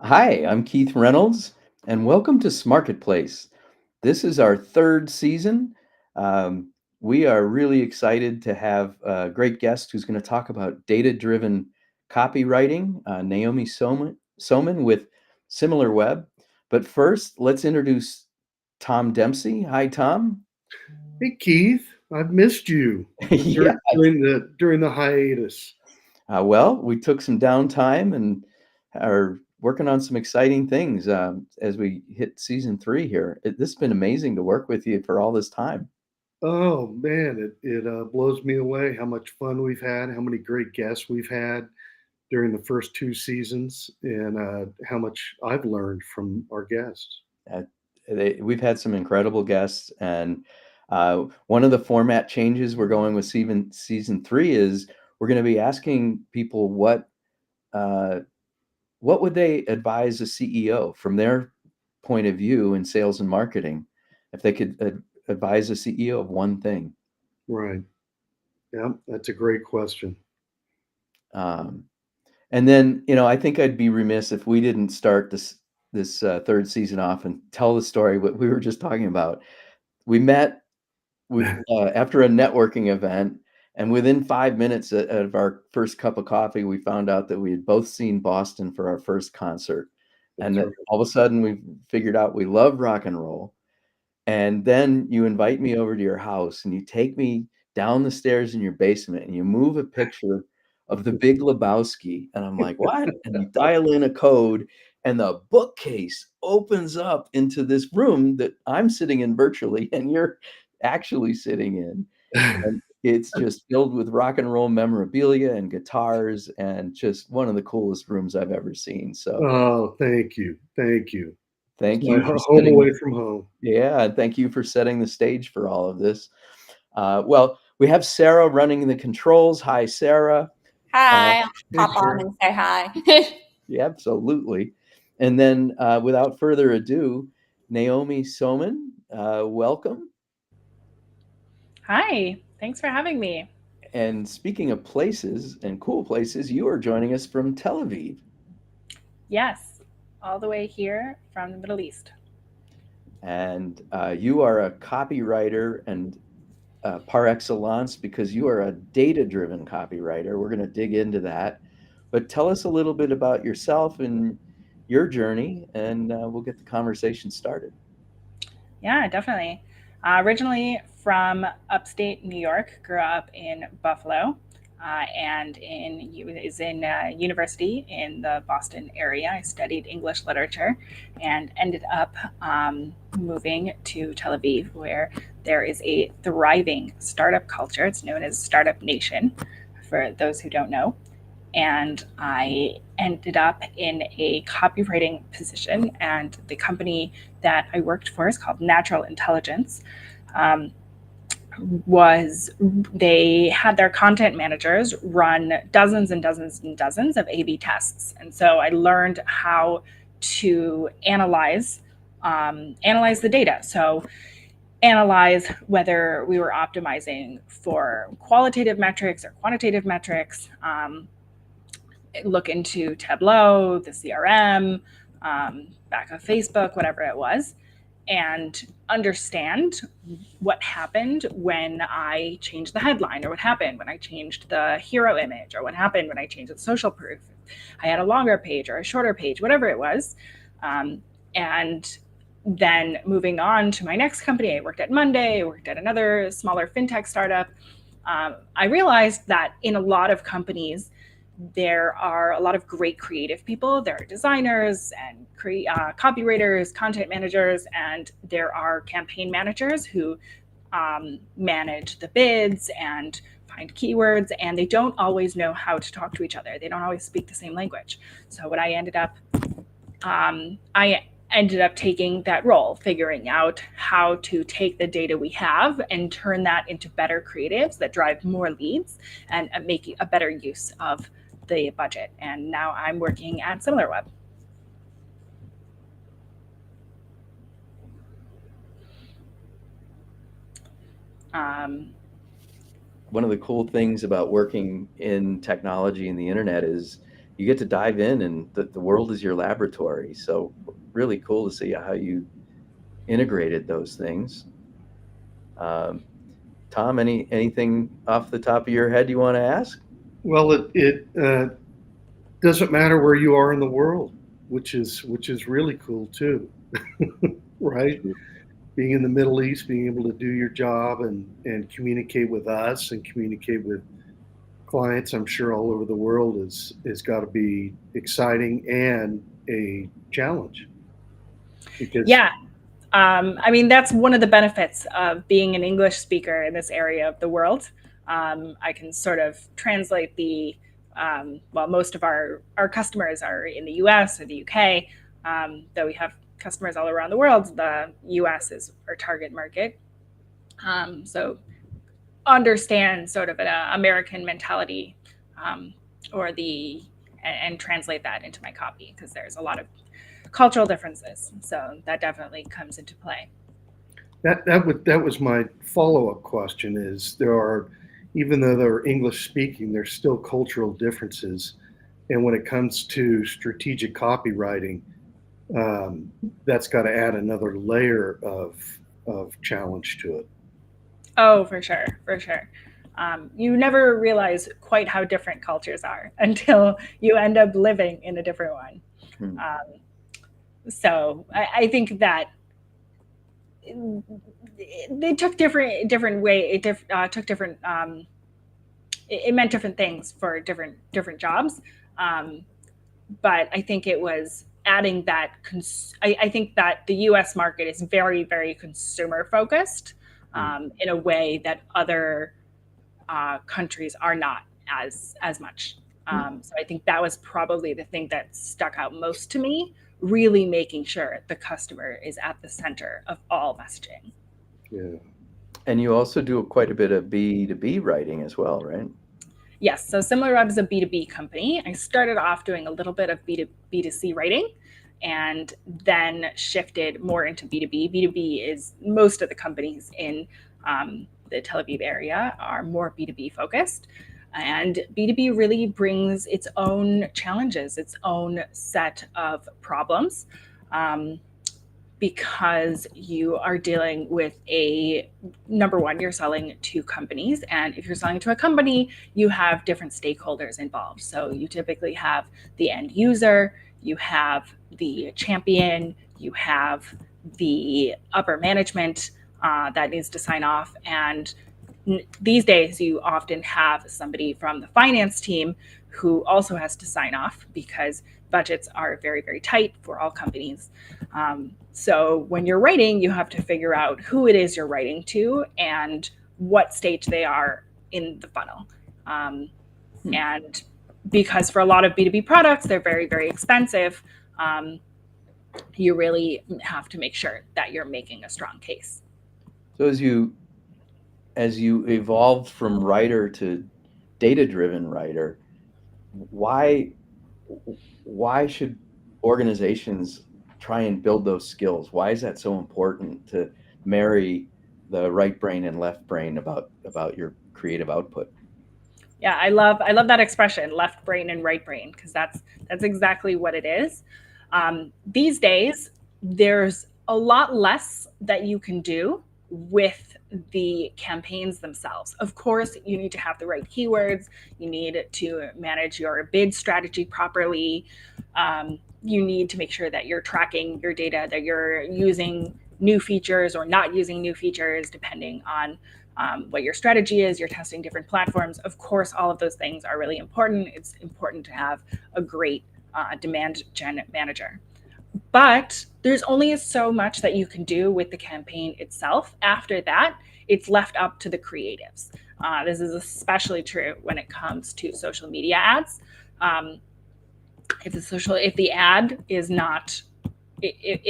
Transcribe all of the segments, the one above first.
Hi, I'm Keith Reynolds, and welcome to SMarketPlace. This is our third season. Um, we are really excited to have a great guest who's going to talk about data-driven copywriting, Naomi Soman with Similarweb. But first, let's introduce Tom Dempsey. Hi, Tom. Hey Keith, I've missed you Yeah. during the hiatus. Well, we took some downtime and are working on some exciting things as we hit season three here. This has been amazing to work with you for all this time. Oh man, it blows me away how much fun we've had, how many great guests we've had during the first two seasons, and how much I've learned from our guests. Uh, we've had some incredible guests, and one of the format changes we're going with season three is we're going to be asking people uh, what would they advise a CEO from their point of view in sales and marketing if they could advise a CEO of one thing. Right? Yeah, that's a great question. Um, and then, I think I'd be remiss if we didn't start this third season off and tell the story what we were just talking about. We met after a networking event, and within 5 minutes of our first cup of coffee, we found out that we had both seen Boston for our first concert, and That's that right. all of a sudden we figured out we love rock and roll. And then you invite me over to your house and you take me down the stairs in your basement and you move a picture of the Big Lebowski. And I'm like, what? And you dial in a code and the bookcase opens up into this room that I'm sitting in virtually and you're actually sitting in. And it's just filled with rock and roll memorabilia and guitars and just one of the coolest rooms I've ever seen. So Oh, thank you, thank you. It's thank my you for home setting away from home. yeah, and thank you for setting the stage for all of this. Well, we have Sarah running the controls. Hi, Sarah. Uh, Hi, I'll Hey, pop on Sarah. and say hi. yeah, absolutely. And then, without further ado, Naomi Soman, welcome. Hi, thanks for having me. And speaking of places and cool places, you are joining us from Tel Aviv. Yes, all the way here from the Middle East. And you are a copywriter and par excellence because you are a data driven copywriter. We're going to dig into that. But tell us a little bit about yourself and your journey, and we'll get the conversation started. Yeah, definitely. Originally from upstate New York, grew up in Buffalo, and is in university in the Boston area. I studied English literature, and ended up moving to Tel Aviv, where there is a thriving startup culture. It's known as Startup Nation, for those who don't know. And I ended up in a copywriting position. And the company that I worked for is called Natural Intelligence. Um, was they had their content managers run dozens and dozens and dozens of A/B tests, and so I learned how to analyze the data. So analyze whether we were optimizing for qualitative metrics or quantitative metrics. Look into Tableau, the CRM, back of Facebook, whatever it was, and understand what happened when I changed the headline, or what happened when I changed the hero image, or what happened when I changed the social proof. I had a longer page or a shorter page, whatever it was. And then moving on to my next company, I worked at Monday, I worked at another smaller fintech startup. I realized that in a lot of companies, there are a lot of great creative people. There are designers and copywriters, content managers, and there are campaign managers who manage the bids and find keywords, and they don't always know how to talk to each other. They don't always speak the same language. So what I ended up taking that role, figuring out how to take the data we have and turn that into better creatives that drive more leads and make a better use of the budget. And now I'm working at Similarweb. Um, One of the cool things about working in technology and the internet is you get to dive in, and the world is your laboratory. So really cool to see how you integrated those things. Tom, anything off the top of your head you want to ask? Well, it doesn't matter where you are in the world, which is really cool too, right? Being in the Middle East, being able to do your job and communicate with us and communicate with clients, I'm sure all over the world is got to be exciting and a challenge. Because Yeah. I mean, that's one of the benefits of being an English speaker in this area of the world. I can sort of translate well, most of our customers are in the US or the UK, though we have customers all around the world. The US is our target market. So understand sort of an American mentality and translate that into my copy, because there's a lot of cultural differences. So that definitely comes into play. that was my follow-up question is even though they're English speaking, there's still cultural differences. And when it comes to strategic copywriting, that's got to add another layer of challenge to it. Oh, for sure, for sure. You never realize quite how different cultures are until you end up living in a different one. So I think that they took different way. It took different. It meant different things for different jobs. But I think it was adding that. I think that the U.S. market is very, very consumer focused in a way that other countries are not as much. So I think that was probably the thing that stuck out most to me. Really making sure the customer is at the center of all messaging. Yeah. And you also do quite a bit of B2B writing as well, right? Yes. So Similarweb is a B2B company. I started off doing a little bit of B2C writing and then shifted more into B2B. B2B is most of the companies in the Tel Aviv area are more B2B focused. And B2B really brings its own challenges, its own set of problems, because you are dealing with number one, you're selling to companies. And if you're selling to a company, you have different stakeholders involved. So you typically have the end user, you have the champion, you have the upper management that needs to sign off. And these days, you often have somebody from the finance team who also has to sign off because budgets are very, very tight for all companies. So when you're writing, you have to figure out who it is you're writing to and what stage they are in the funnel. And because for a lot of B2B products, they're very, very expensive, you really have to make sure that you're making a strong case. So as you evolved from writer to data-driven writer, why should organizations try and build those skills? Why is that so important to marry the right brain and left brain about your creative output? Yeah, I love that expression, left brain and right brain, because that's exactly what it is. These days, there's a lot less that you can do with the campaigns themselves. Of course, you need to have the right keywords. You need to manage your bid strategy properly. You need to make sure that you're tracking your data, that you're using new features or not using new features, depending on what your strategy is. You're testing different platforms. Of course, all of those things are really important. It's important to have a great demand gen manager. But there's only so much that you can do with the campaign itself. After that, it's left up to the creatives. This is especially true when it comes to social media ads. If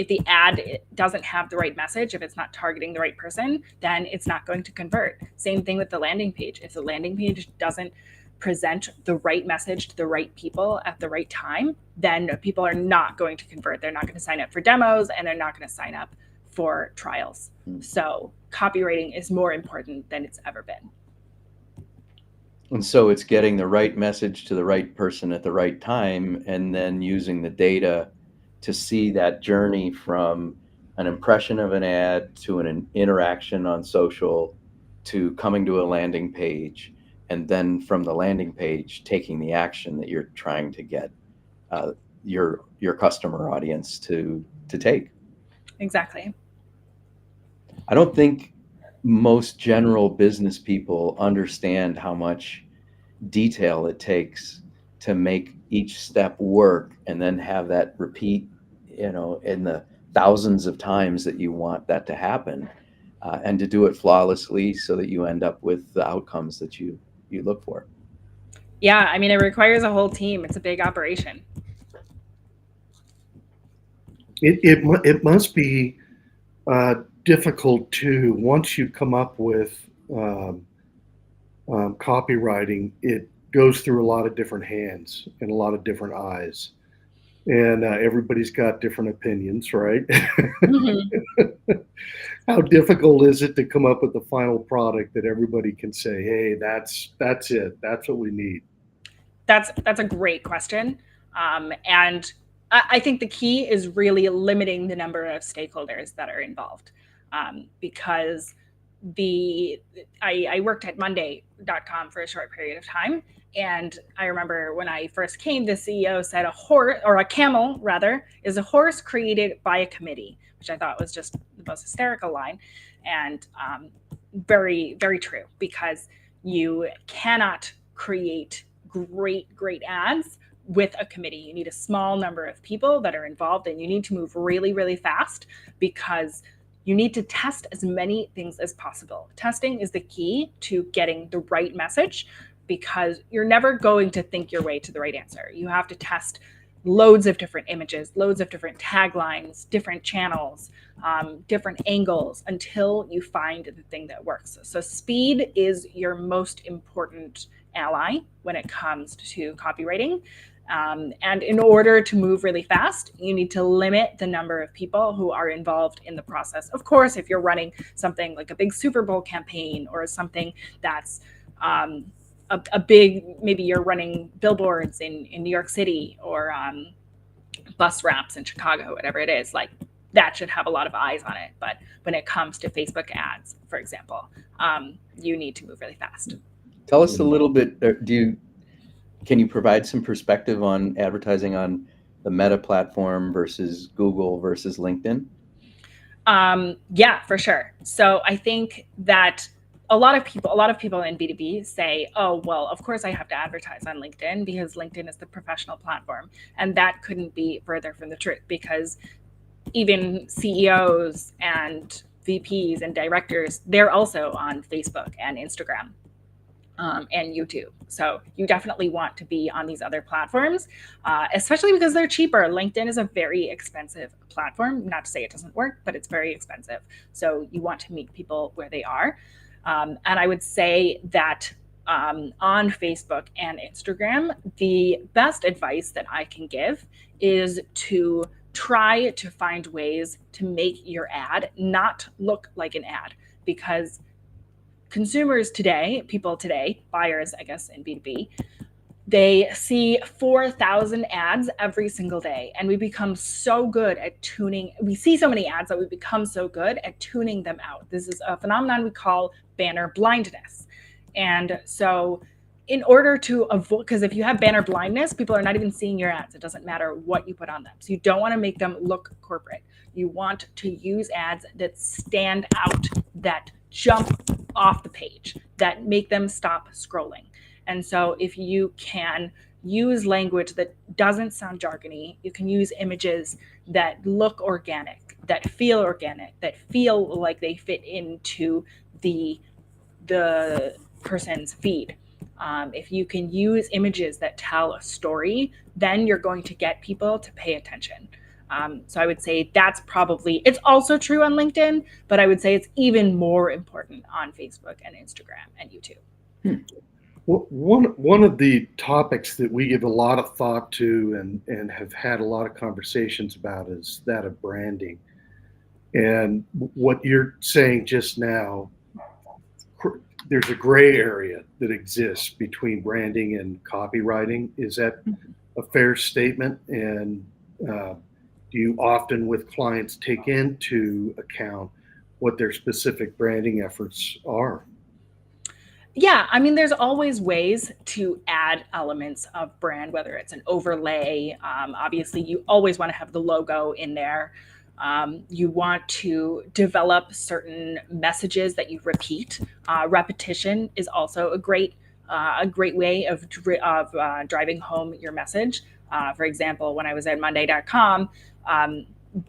the ad doesn't have the right message, if it's not targeting the right person, then it's not going to convert. Same thing with the landing page. If the landing page doesn't present the right message to the right people at the right time, then people are not going to convert. They're not going to sign up for demos, and they're not going to sign up for trials. So copywriting is more important than it's ever been. And so it's getting the right message to the right person at the right time, and then using the data to see that journey from an impression of an ad to an interaction on social to coming to a landing page, and then from the landing page taking the action that you're trying to get uh, your customer audience to take. Exactly. I don't think most general business people understand how much detail it takes to make each step work and then have that repeat, in the thousands of times that you want that to happen, and to do it flawlessly so that you end up with the outcomes that you look for. Yeah, I mean, it requires a whole team. It's a big operation. It must be difficult too. Once you come up with copywriting, it goes through a lot of different hands and a lot of different eyes, and everybody's got different opinions, right? Mm-hmm. How difficult is it to come up with the final product that everybody can say, "Hey, that's it. That's what we need." That's a great question, and I think the key is really limiting the number of stakeholders that are involved, because I worked at Monday.com for a short period of time, and I remember when I first came, the CEO said a horse, or a camel rather, is a horse created by a committee, which I thought was just the most hysterical line, and very, very true, because you cannot create great ads with a committee. You need a small number of people that are involved, and you need to move really, really fast, because you need to test as many things as possible. Testing is the key to getting the right message, because you're never going to think your way to the right answer. You have to test loads of different images, loads of different taglines, different channels, different angles, until you find the thing that works. So speed is your most important ally when it comes to copywriting. And in order to move really fast, you need to limit the number of people who are involved in the process. Of course, if you're running something like a big Super Bowl campaign, or something that's a big, maybe you're running billboards in New York City, or bus wraps in Chicago, whatever it is, like that should have a lot of eyes on it. But when it comes to Facebook ads, for example, you need to move really fast. Tell us a little bit. Can you provide some perspective on advertising on the Meta platform versus Google versus LinkedIn? Yeah, for sure. So I think that a lot of people in B2B say, oh, well, of course I have to advertise on LinkedIn because LinkedIn is the professional platform. And that couldn't be further from the truth, because even CEOs and VPs and directors, they're also on Facebook and Instagram, and YouTube. So you definitely want to be on these other platforms, especially because they're cheaper. LinkedIn is a very expensive platform. Not to say it doesn't work, but it's very expensive. So you want to meet people where they are. And I would say that on Facebook and Instagram, the best advice that I can give is to try to find ways to make your ad not look like an ad, because consumers today, people today, buyers, I guess, in B2B, they see 4,000 ads every single day. And we become so good at we see so many ads that we become so good at tuning them out. This is a phenomenon we call banner blindness. And so in order to avoid, because if you have banner blindness, people are not even seeing your ads. It doesn't matter what you put on them. So you don't want to make them look corporate. You want to use ads that stand out, that jump off the page, that make them stop scrolling. And so if you can use language that doesn't sound jargony, you can use images that look organic, that feel like they fit into the person's feed. If you can use images that tell a story, then you're going to get people to pay attention. So I would say it's also true on LinkedIn, but I would say it's even more important on Facebook and Instagram and YouTube. Well, one of the topics that we give a lot of thought to and have had a lot of conversations about is that of branding. And what you're saying just now, there's a gray area that exists between branding and copywriting. Is that a fair statement? And do you often with clients take into account what their specific branding efforts are? Yeah, I mean, there's always ways to add elements of brand, whether it's an overlay. Obviously, you always want to have the logo in there. You want to develop certain messages that you repeat. Repetition is also a great way of driving home your message. For example, when I was at Monday.com,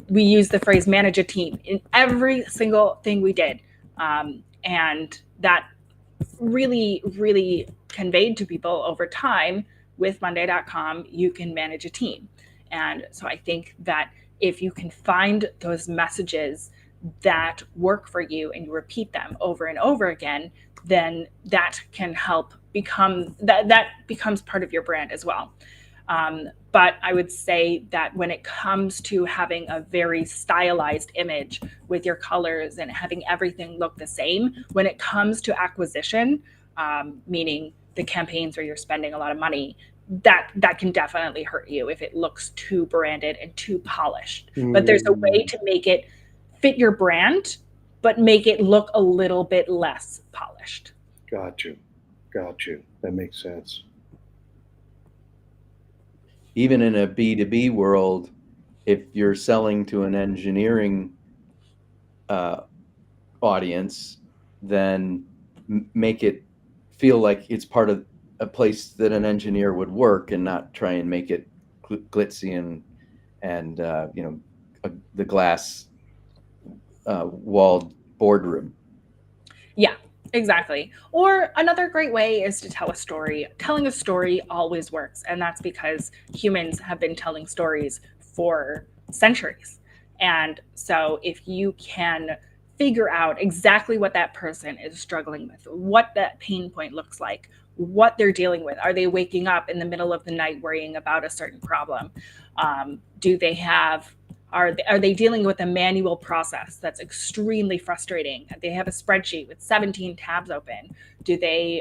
we used the phrase "manage a team" in every single thing we did, and that really conveyed to people over time. With Monday.com, you can manage a team. And so I think that if you can find those messages that work for you and you repeat them over and over again, then that can help become that becomes part of your brand as well. But I would say that when it comes to having a very stylized image with your colors and having everything look the same, when it comes to acquisition, meaning the campaigns where you're spending a lot of money, that can definitely hurt you if it looks too branded and too polished. But there's a way to make it fit your brand, but make it look a little bit less polished. Got you. That makes sense. Even in a B2B world, if you're selling to an engineering audience, then make it feel like it's part of a place that an engineer would work, and not try and make it glitzy and the glass walled boardroom. Yeah, exactly. Or another great way is to tell a story. Telling a story always works, and that's because humans have been telling stories for centuries. And so if you can figure out exactly what that person is struggling with, what that pain point looks like, what they're dealing with. Are they waking up in the middle of the night worrying about a certain problem? Do they have are they dealing with a manual process that's extremely frustrating? They have a spreadsheet with 17 tabs open.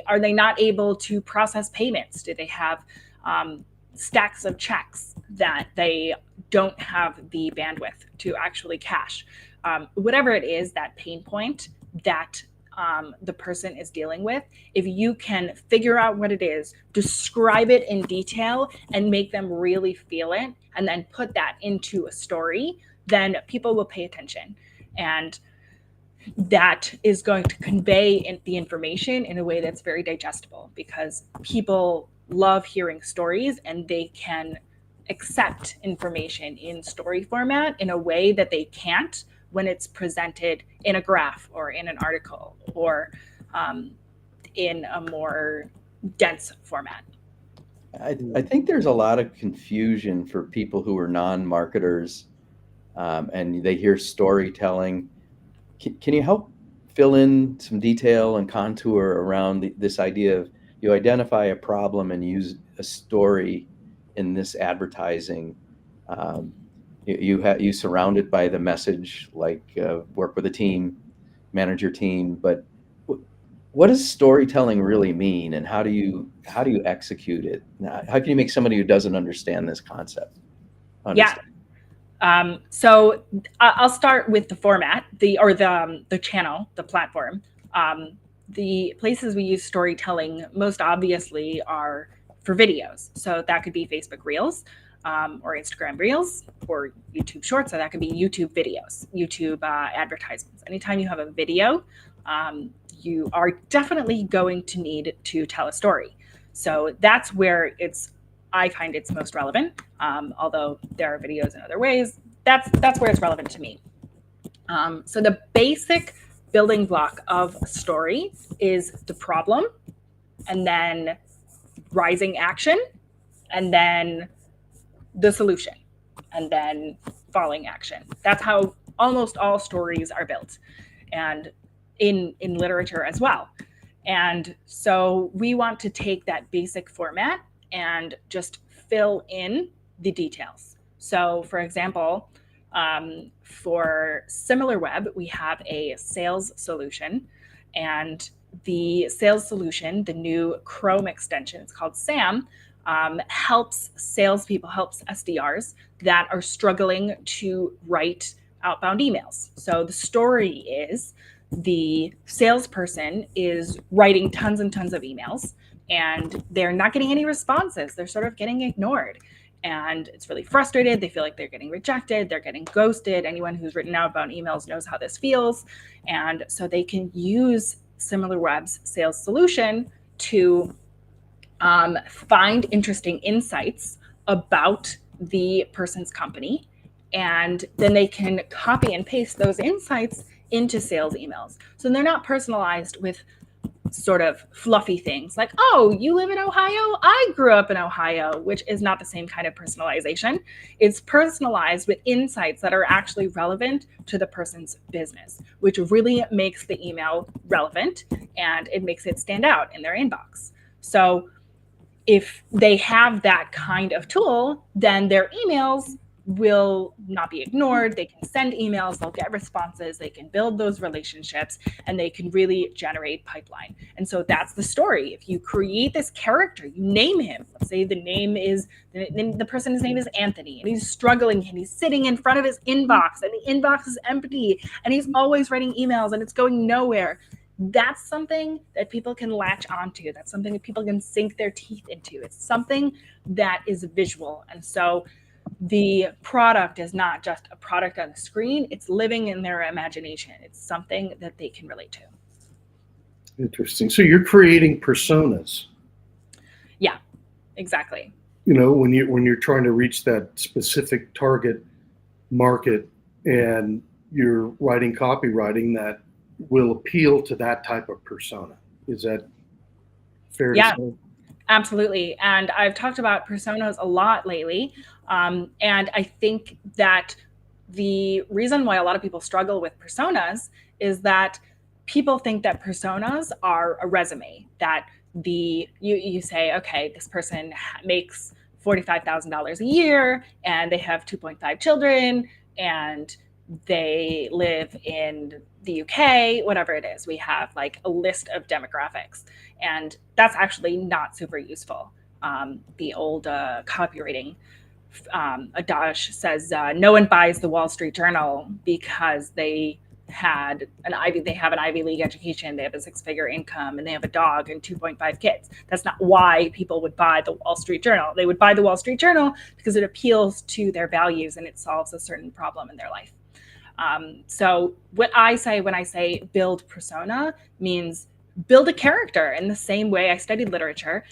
Are they not able to process payments? Do they have stacks of checks that they don't have the bandwidth to actually cache? Whatever it is, that pain point that the person is dealing with, if you can figure out what it is, describe it in detail, and make them really feel it, and then put that into a story, then people will pay attention. And that is going to convey the information in a way that's very digestible, because people love hearing stories and they can accept information in story format in a way that they can't when it's presented in a graph or in an article or in a more dense format. I think there's a lot of confusion for people who are non-marketers, and they hear storytelling. Can you help fill in some detail and contour around this idea of you identify a problem and use a story in this advertising? You surround it by the message, like work with a team, manage your team. But what does storytelling really mean, and how do you execute it? How can you make somebody who doesn't understand this concept understand? Yeah. So I'll start with the format, the channel, the platform. The places we use storytelling most obviously are for videos. So that could be Facebook Reels, or Instagram Reels, or YouTube Shorts. So that could be YouTube videos, YouTube advertisements. Anytime you have a video, you are definitely going to need to tell a story. So that's where I find it's most relevant. Although there are videos in other ways, that's where it's relevant to me. So the basic building block of a story is the problem, and then rising action, and then the solution, and then falling action. That's how almost all stories are built, and in literature as well. And so we want to take that basic format and just fill in the details. So for example, for Similarweb, we have a sales solution, and the sales solution, the new Chrome extension, it's called SAM, helps salespeople, helps SDRs that are struggling to write outbound emails. So the story is the salesperson is writing tons and tons of emails and they're not getting any responses. They're sort of getting ignored. And it's really frustrated. They feel like they're getting rejected. They're getting ghosted. Anyone who's written outbound emails knows how this feels. And so they can use Similarweb's sales solution to find interesting insights about the person's company. And then they can copy and paste those insights into sales emails. So they're not personalized with sort of fluffy things like, oh, you live in Ohio? I grew up in Ohio, which is not the same kind of personalization. It's personalized with insights that are actually relevant to the person's business, which really makes the email relevant and it makes it stand out in their inbox. So if they have that kind of tool, then their emails will not be ignored. They can send emails, they'll get responses, they can build those relationships, and they can really generate pipeline. And so that's the story. If you create this character, you name him. Let's say the person's name is Anthony, and he's struggling, and he's sitting in front of his inbox, and the inbox is empty, and he's always writing emails, and it's going nowhere. That's something that people can latch onto. That's something that people can sink their teeth into. It's something that is visual. And so the product is not just a product on the screen, it's living in their imagination. It's something that they can relate to. Interesting. So you're creating personas. Yeah, exactly. You know, when you're trying to reach that specific target market and you're writing copywriting that will appeal to that type of persona. Is that fair to say? Absolutely. And I've talked about personas a lot lately. And I think that the reason why a lot of people struggle with personas is that people think that personas are a resume, that you say, okay, this person makes $45,000 a year and they have 2.5 children and they live in the UK, whatever it is. We have like a list of demographics, and that's actually not super useful. The old copywriting adage says no one buys the Wall Street Journal because they have an Ivy League education, they have a 6-figure income, and they have a dog and 2.5 kids. That's not why people would buy the Wall Street Journal. They would buy the Wall Street Journal because it appeals to their values and it solves a certain problem in their life. So what I say when I say build persona means build a character in the same way. I studied literature.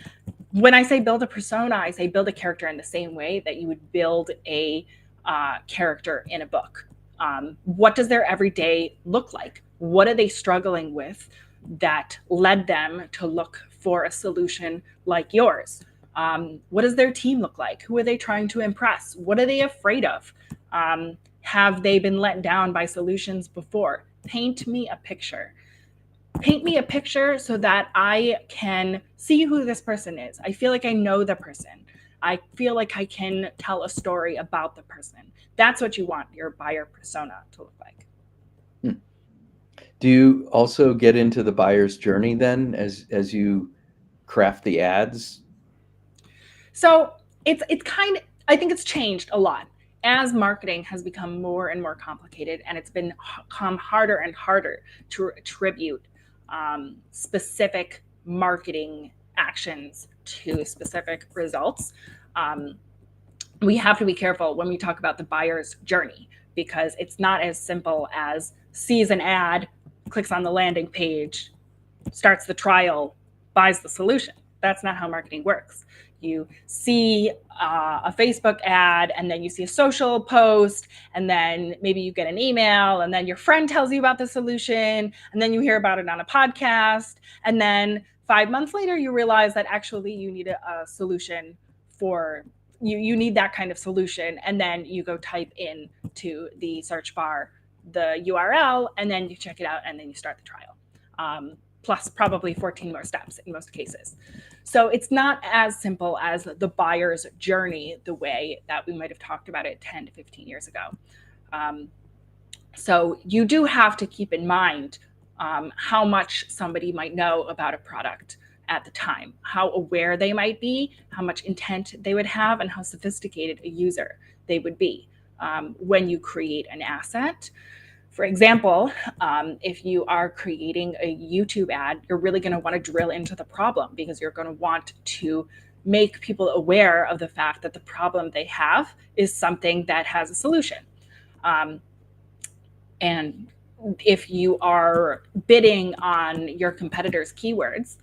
When I say build a persona, I say build a character in the same way that you would build a character in a book. What does their everyday look like? What are they struggling with that led them to look for a solution like yours? What does their team look like? Who are they trying to impress? What are they afraid of? Have they been let down by solutions before? Paint me a picture. Paint me a picture so that I can see who this person is. I feel like I know the person. I feel like I can tell a story about the person. That's what you want your buyer persona to look like. Do you also get into the buyer's journey then as you craft the ads? So it's kind of, I think it's changed a lot as marketing has become more and more complicated, and it's become harder and harder to attribute specific marketing actions to specific results. We have to be careful when we talk about the buyer's journey, because it's not as simple as sees an ad, clicks on the landing page, starts the trial, buys the solution. That's not how marketing works. You see a Facebook ad, and then you see a social post, and then maybe you get an email, and then your friend tells you about the solution, and then you hear about it on a podcast, and then 5 months later you realize that actually you need a solution for you need that kind of solution, and then you go type in to the search bar the URL, and then you check it out, and then you start the trial. Plus probably 14 more steps in most cases. So it's not as simple as the buyer's journey the way that we might have talked about it 10 to 15 years ago. So you do have to keep in mind how much somebody might know about a product at the time, how aware they might be, how much intent they would have, and how sophisticated a user they would be when you create an asset. For example, if you are creating a YouTube ad, you're really going to want to drill into the problem, because you're going to want to make people aware of the fact that the problem they have is something that has a solution. And if you are bidding on your competitors' keywords,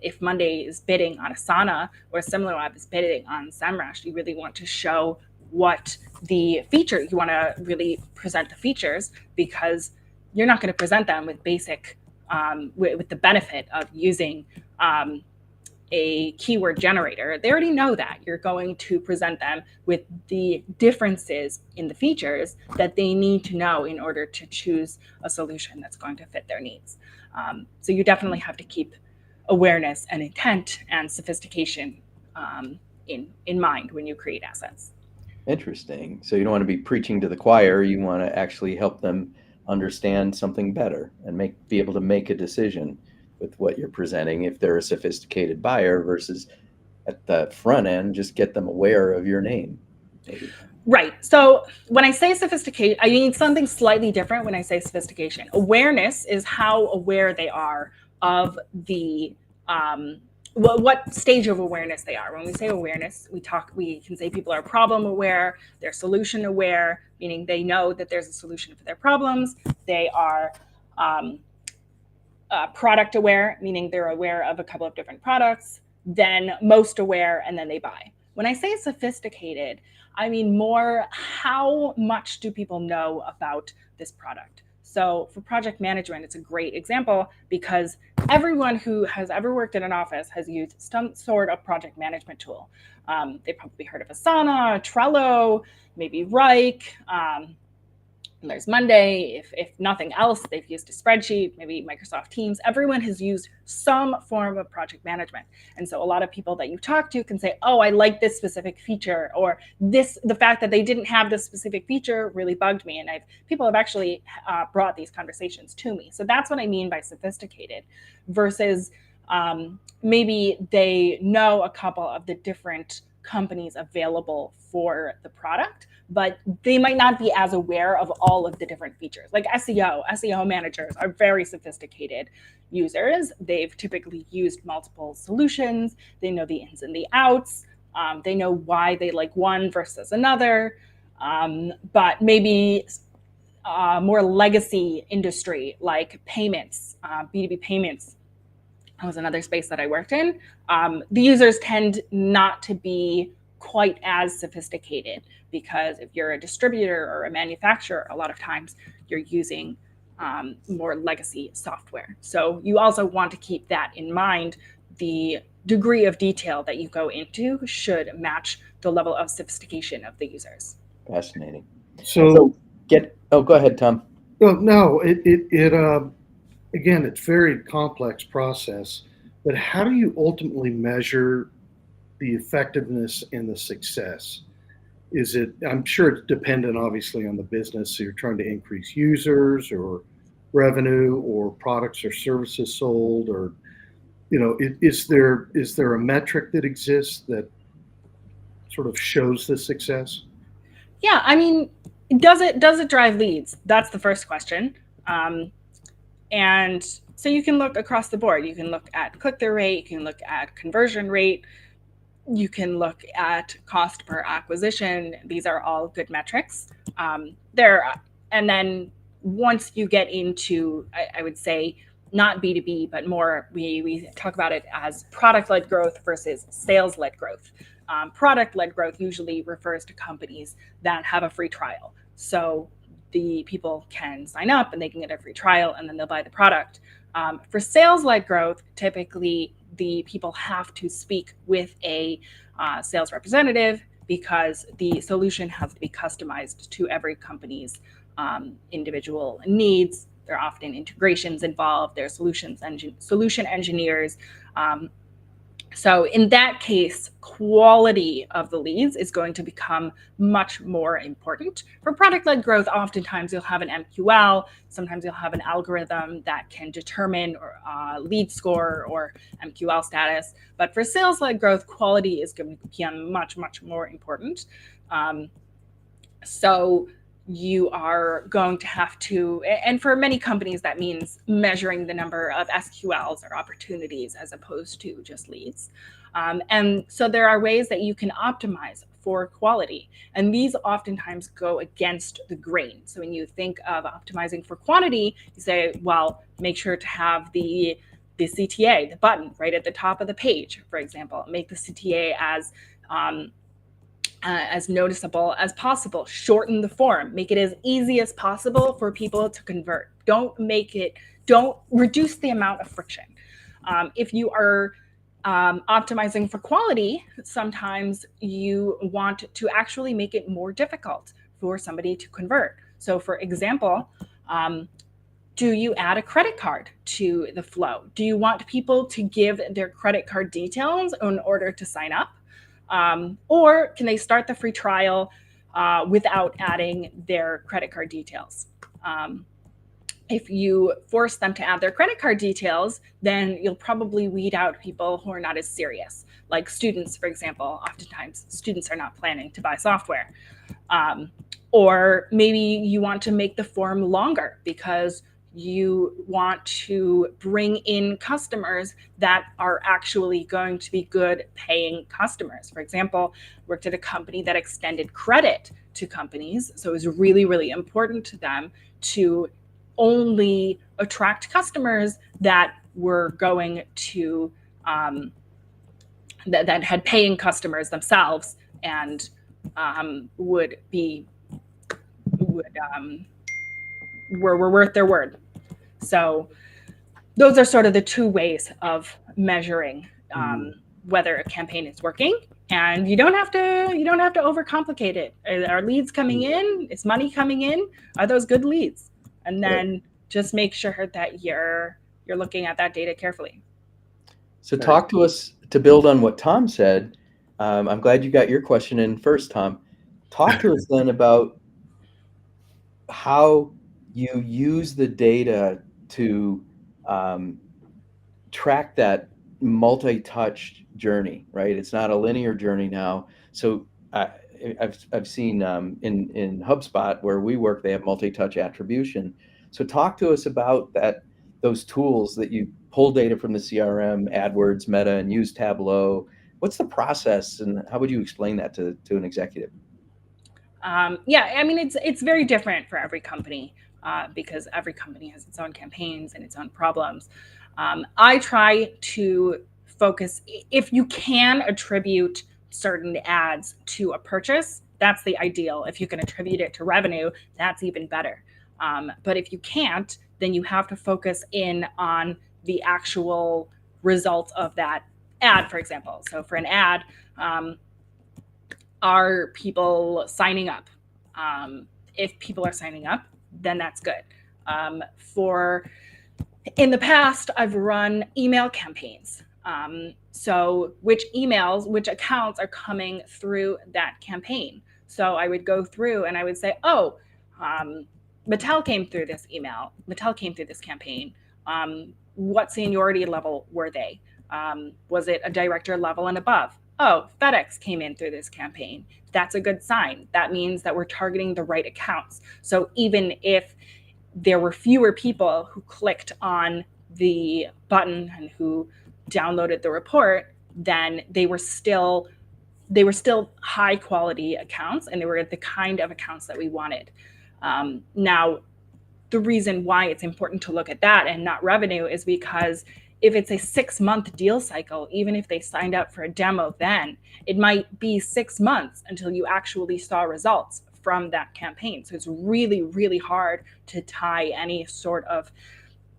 if Monday is bidding on Asana or Similarweb is bidding on SEMrush, you really want to show what the feature, you want to really present the features, because you're not going to present them with basic, with the benefit of using a keyword generator. They already know that. You're going to present them with the differences in the features that they need to know in order to choose a solution that's going to fit their needs. So you definitely have to keep awareness and intent and sophistication in mind when you create assets. Interesting. So you don't want to be preaching to the choir. You want to actually help them understand something better and be able to make a decision with what you're presenting if they're a sophisticated buyer, versus at the front end, just get them aware of your name, maybe. Right. So when I say sophistication, I mean something slightly different when I say sophistication. Awareness is how aware they are of the what stage of awareness they are. When we say awareness, we can say people are problem aware, they're solution aware, meaning they know that there's a solution for their problems. They are product aware, meaning they're aware of a couple of different products, then most aware, and then they buy. When I say sophisticated, I mean more how much do people know about this product. So for project management, it's a great example, because everyone who has ever worked in an office has used some sort of project management tool. They've probably heard of Asana, Trello, maybe Rike. There's Monday. If nothing else, they've used a spreadsheet, maybe Microsoft Teams. Everyone has used some form of project management. And so a lot of people that you talk to can say, oh, I like this specific feature, or the fact that they didn't have this specific feature really bugged me. And people have actually brought these conversations to me. So that's what I mean by sophisticated, versus maybe they know a couple of the different companies available for the product, but they might not be as aware of all of the different features. Like SEO managers are very sophisticated users. They've typically used multiple solutions. They know the ins and the outs. They know why they like one versus another. But maybe more legacy industry like payments, B2B payments, that was another space that I worked in. The users tend not to be quite as sophisticated, because if you're a distributor or a manufacturer, a lot of times you're using more legacy software. So you also want to keep that in mind. The degree of detail that you go into should match the level of sophistication of the users. Fascinating. So go ahead, Tom. No, again, it's a very complex process, but how do you ultimately measure the effectiveness and the success? I'm sure it's dependent obviously on the business. So you're trying to increase users or revenue or products or services sold, or, is there a metric that exists that sort of shows the success? Yeah, I mean, does it drive leads? That's the first question. And so you can look across the board. You can look at click-through rate, you can look at conversion rate, you can look at cost per acquisition. These are all good metrics. And then once you get into, I would say, not B2B, but more, we talk about it as product-led growth versus sales-led growth. Product-led growth usually refers to companies that have a free trial. So the people can sign up and they can get a free trial and then they'll buy the product. For sales-led growth, typically the people have to speak with a sales representative, because the solution has to be customized to every company's individual needs. There are often integrations involved. There are solution engineers. So in that case, quality of the leads is going to become much more important. For product-led growth, oftentimes you'll have an MQL, sometimes you'll have an algorithm that can determine lead score or MQL status. But for sales-led growth, quality is going to become much, much more important. So you are going to have to, and for many companies, that means measuring the number of SQLs or opportunities as opposed to just leads. And so there are ways that you can optimize for quality. And these oftentimes go against the grain. So when you think of optimizing for quantity, you say, well, make sure to have the CTA, the button right at the top of the page, for example. Make the CTA as noticeable as possible. Shorten the form. Make it as easy as possible for people to convert. Don't reduce the amount of friction. If you are optimizing for quality, sometimes you want to actually make it more difficult for somebody to convert. So for example, do you add a credit card to the flow? Do you want people to give their credit card details in order to sign up? Or can they start the free trial without adding their credit card details? If you force them to add their credit card details, then you'll probably weed out people who are not as serious. Like students, for example, oftentimes students are not planning to buy software. Or maybe you want to make the form longer because you want to bring in customers that are actually going to be good paying customers. For example, worked at a company that extended credit to companies. So it was really, really important to them to only attract customers that were going to, that had paying customers themselves and were worth their word. So those are sort of the two ways of measuring whether a campaign is working. And you don't have to overcomplicate it. Are leads coming in? Is money coming in? Are those good leads? And then just make sure that you're looking at that data carefully. So talk to us, to build on what Tom said. I'm glad you got your question in first, Tom. Talk to us then about how you use the data to track that multi-touch journey, right? It's not a linear journey now. So I've seen in HubSpot where we work, they have multi-touch attribution. So talk to us about those tools that you pull data from the CRM, AdWords, Meta, and use Tableau. What's the process, and how would you explain that to an executive? Yeah, I mean, it's very different for every company because every company has its own campaigns and its own problems. I try to focus, if you can attribute certain ads to a purchase, that's the ideal. If you can attribute it to revenue, that's even better. But if you can't, then you have to focus in on the actual result of that ad, for example. So for an ad, are people signing up? If people are signing up, then that's good. In the past, I've run email campaigns. So which accounts are coming through that campaign? So I would go through and I would say, oh, Mattel came through this email. Mattel came through this campaign. What seniority level were they? Was it a director level and above? Oh, FedEx came in through this campaign. That's a good sign. That means that we're targeting the right accounts. So even if there were fewer people who clicked on the button and who downloaded the report, then they were still high quality accounts, and they were the kind of accounts that we wanted. Now, the reason why it's important to look at that and not revenue is because if it's a 6-month deal cycle, even if they signed up for a demo, then it might be 6 months until you actually saw results from that campaign. So it's really, really hard to tie any sort of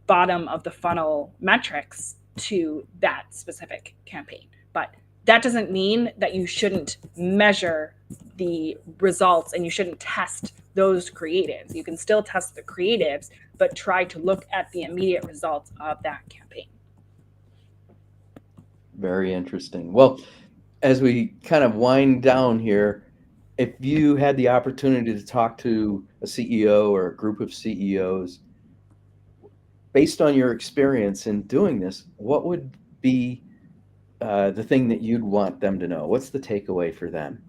bottom of the funnel metrics to that specific campaign. But that doesn't mean that you shouldn't measure the results and you shouldn't test those creatives. You can still test the creatives, but try to look at the immediate results of that campaign. Very interesting. Well, as we kind of wind down here, if you had the opportunity to talk to a CEO or a group of CEOs, based on your experience in doing this, what would be the thing that you'd want them to know? What's the takeaway for them?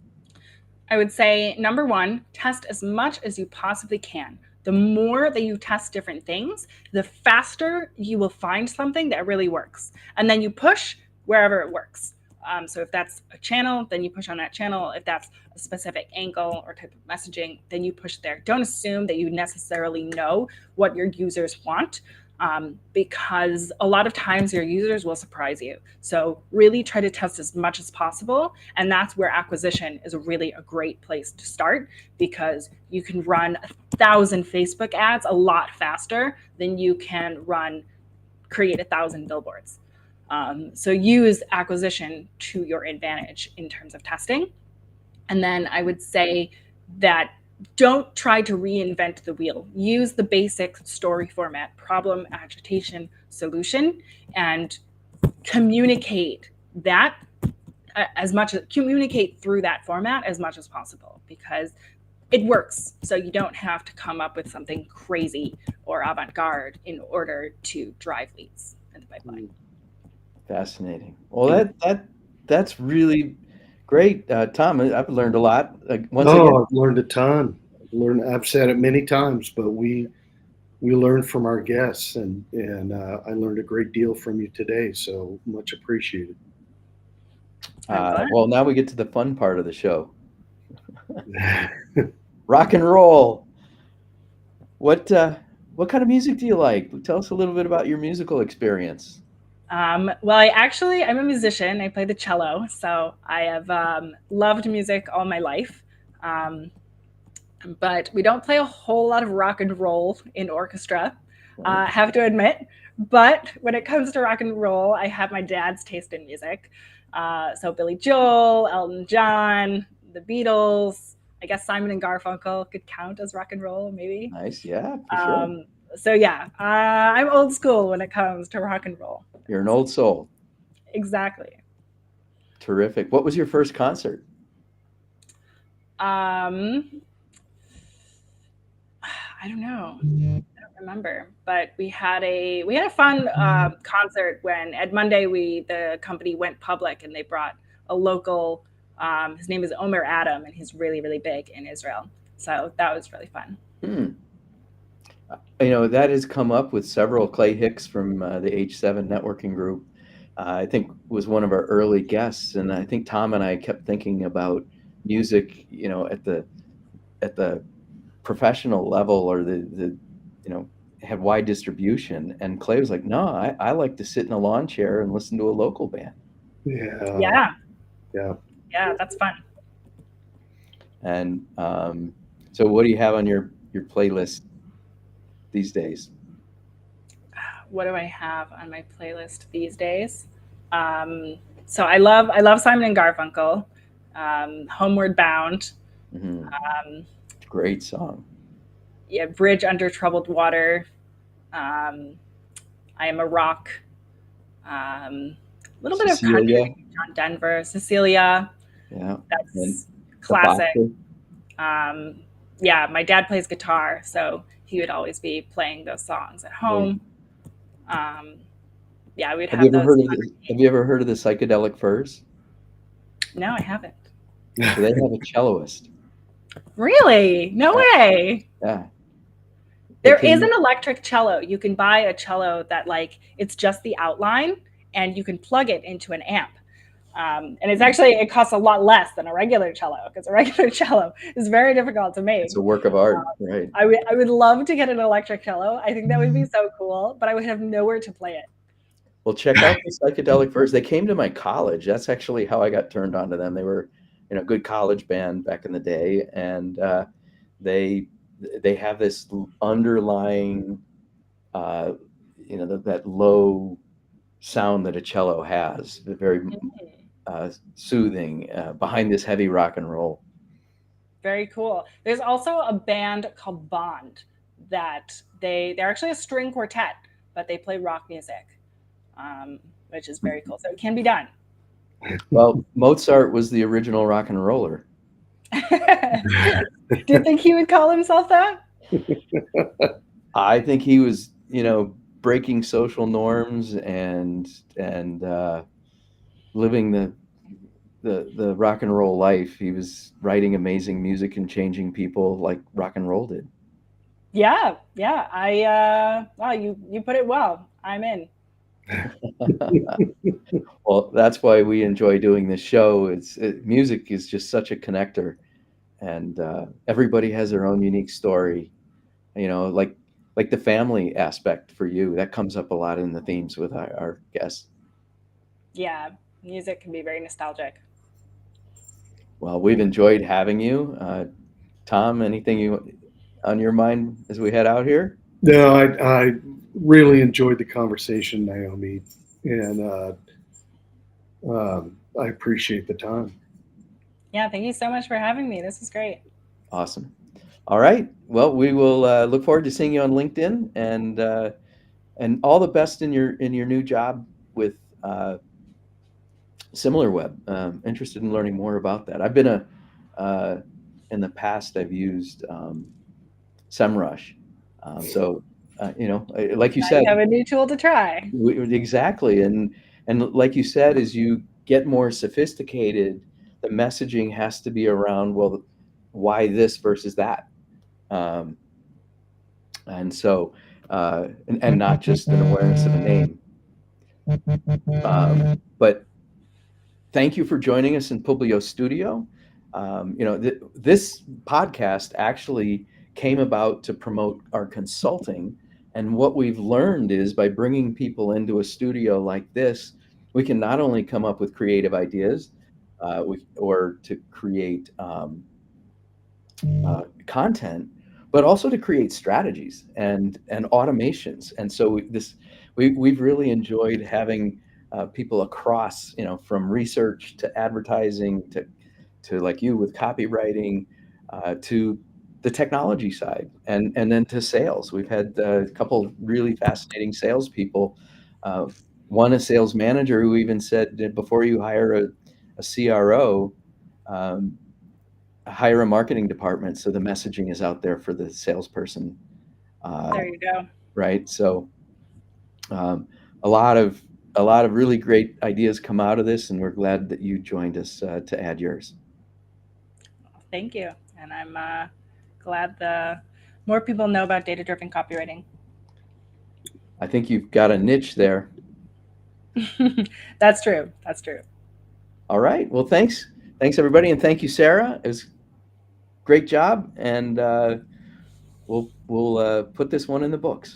I would say, number one, test as much as you possibly can. The more that you test different things, the faster you will find something that really works. And then you push wherever it works. So if that's a channel, then you push on that channel. If that's a specific angle or type of messaging, then you push there. Don't assume that you necessarily know what your users want, because a lot of times your users will surprise you. So really try to test as much as possible. And that's where acquisition is really a great place to start, because you can run 1,000 Facebook ads a lot faster than you can create 1,000 billboards. So use acquisition to your advantage in terms of testing. And then I would say that don't try to reinvent the wheel. Use the basic story format: problem, agitation, solution, and communicate that communicate through that format as much as possible, because it works. So you don't have to come up with something crazy or avant-garde in order to drive leads in the pipeline. Fascinating. Well, that's really great, Tom. I've learned a lot. Once again, Oh, I've learned a ton. I've said it many times, but we learn from our guests, and I learned a great deal from you today. So much appreciated. well, now we get to the fun part of the show. Rock and roll. What kind of music do you like? Tell us a little bit about your musical experience. Well, I'm a musician. I play the cello, so I have loved music all my life. But we don't play a whole lot of rock and roll in orchestra, I have to admit. But when it comes to rock and roll, I have my dad's taste in music. So Billy Joel, Elton John, the Beatles. I guess Simon and Garfunkel could count as rock and roll, maybe. Nice, yeah, for sure. So yeah, I'm old school when it comes to rock and roll. You're an old soul. Exactly. Terrific. What was your first concert? I don't know. I don't remember, but we had a fun concert when Ed Monday the company went public, and they brought a local. His name is Omer Adam, and he's really, really big in Israel. So that was really fun. That has come up with several. Clay Hicks from the H7 networking group, I think was one of our early guests, and I think Tom and I kept thinking about music, at the professional level, or the had wide distribution. And Clay was like, no, I like to sit in a lawn chair and listen to a local band. Yeah, that's fun. And so what do you have on your playlist these days? What do I have on my playlist these days? So I love Simon and Garfunkel, Homeward Bound. Mm-hmm. Great song. Yeah, Bridge Under Troubled Water. I Am a Rock. A little bit of country. John Denver, Cecilia. Yeah, that's classic. Yeah, my dad plays guitar, so he would always be playing those songs at home. Yeah, we'd have those. Have you ever heard of the Psychedelic Furs? No, I haven't. So they have a celloist. Really? No way. Yeah. There is an electric cello. You can buy a cello that it's just the outline, and you can plug it into an amp. And it costs a lot less than a regular cello, because a regular cello is very difficult to make. It's a work of art, right? I would love to get an electric cello. I think that would be so cool, but I would have nowhere to play it. Well, check out the Psychedelic Furs. They came to my college. That's actually how I got turned on to them. They were, a good college band back in the day, and they have this underlying, that low sound that a cello has, very soothing behind this heavy rock and roll. Very cool. There's also a band called Bond that they're actually a string quartet, but they play rock music, which is very cool. So it can be done. Well, Mozart was the original rock and roller. Do you think he would call himself that? I think he was, breaking social norms and living the rock and roll life. He was writing amazing music and changing people like rock and roll did. Yeah. Wow, you put it well. I'm in. Well, that's why we enjoy doing this show. Music is just such a connector, and everybody has their own unique story. Like the family aspect for you, that comes up a lot in the themes with our guests. Yeah, music can be very nostalgic. Well, we've enjoyed having you. Tom, anything on your mind as we head out here? No, I really enjoyed the conversation, Naomi, and I appreciate the time. Yeah, thank you so much for having me. This was great. Awesome. All right. Well, we will look forward to seeing you on LinkedIn, and all the best in your new job with Similarweb. Interested in learning more about that. I've been in the past I've used SEMrush. Like you Now said, you have a new tool to try. exactly, and like you said, as you get more sophisticated, the messaging has to be around, well, why this versus that, and so and not just an awareness of a name. But thank you for joining us in Publio's studio. This podcast actually came about to promote our consulting. And what we've learned is by bringing people into a studio like this, we can not only come up with creative ideas or to create content, but also to create strategies and automations. And so we've really enjoyed having people across, from research to advertising to like you with copywriting, to the technology side, and then to sales. We've had a couple really fascinating salespeople. One, a sales manager, who even said that before you hire a CRO, hire a marketing department so the messaging is out there for the salesperson. There you go. Right. So a lot of really great ideas come out of this, and we're glad that you joined us to add yours. Thank you. And I'm glad the more people know about data-driven copywriting. I think you've got a niche there. That's true. That's true. All right. Well, thanks everybody, and thank you, Sarah. It was great job, and we'll put this one in the books.